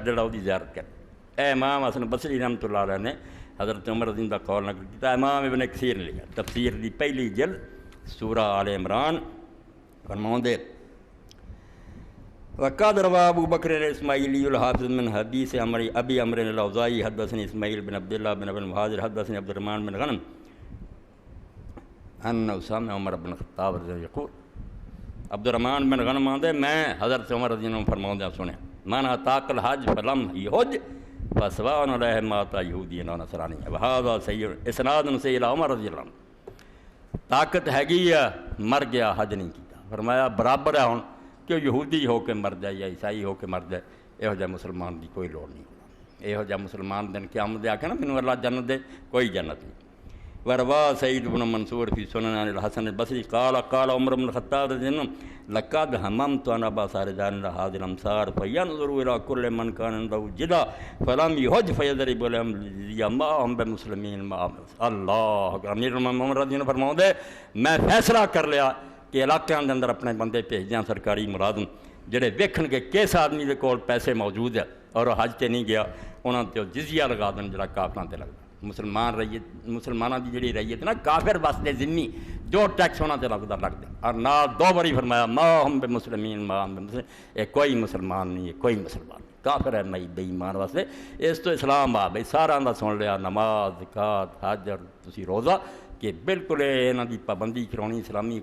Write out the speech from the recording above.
جڑا وہ زیارت کرے۔ اے امام حسن بصری رحمۃ اللہ علیہ نے حضرت عمر رضی اللہ کا قول نقل کیا، امام ابن کثیر نے لکھا تفسیر دی پہلی جلد سورہ آل عمران فرماؤندے وقد روى ابو بکر الاسماعیلی الحافظ من حدیث ابی عمرو الاوزاعی حدثني اسماعیل بن عبد الله بن ابن المهاجر حدثني عبد الرحمن بن غنم ان سمع عمر بن الخطاب رضی اللہ عنہ یقول، عبد الرحمن بن غنم آندے میں حضرت عمر رضی اللہ عنہ فرماؤندے سنیا من اتاق الحج فلم يحج فسواء علیہ ما اتى یہودی و نصرانی وهذا صحیح اسناد سے الی عمر رضی اللہ عنہ۔ طاقت ہے مر گیا حج نہیں کیتا، فرمایا برابر ہے ہن کہ یہودی ہو کے مر جائے یا عیسائی ہو کے مر جائے، یہو جہ مسلمان دی کوئی لوڑ نہیں، یہو جہ مسلمان دن قیامت دے آکھے نا مینوں اللہ جنت دے، کوئی جنت نہیں۔ وروا سعید بن منصور فی سنن عن الحسن البصری قال قال عمر بن الخطاب رضی اللہ عنہ لقد هممت ان ابا سارجان هذه الامصار فينظر الى كل من كان عنده جدا فلم يحج فيضرب لهم يماهم بمسلمين ما اللہ اکبر۔ امیر المومنین رضی اللہ عنہ فرماؤندے میں فیصلہ کر لیا کہ علاقے کے اندر اپنے بندے بھیج دیاں سرکاری ملازم جڑے ویکھن کے کس آدمی دے کول پیسے موجود ہے اور حج تے نہیں گیا، انہاں تے جزیہ لگا دین جڑا کافراں تے لگدا۔ مسلمان ریت مسلمانوں کی جڑی ریت نا کافر واسطے ذمہ جو ٹیکس ہونا تے لگتا لگ دے، اور نال دو باری فرمایا ما ہم بے مسلمین ما ہم بے مسلمین، یہ کوئی مسلمان نہیں، یہ کوئی مسلمان نہیں، کافر ہے میں بے ایمان واسطے۔ اس تو اسلام آ بھائی سارا دا سن لیا، نماز زکات حج اور تسی روزہ کہ بالکل انہاں دی پابندی کرانی اسلامی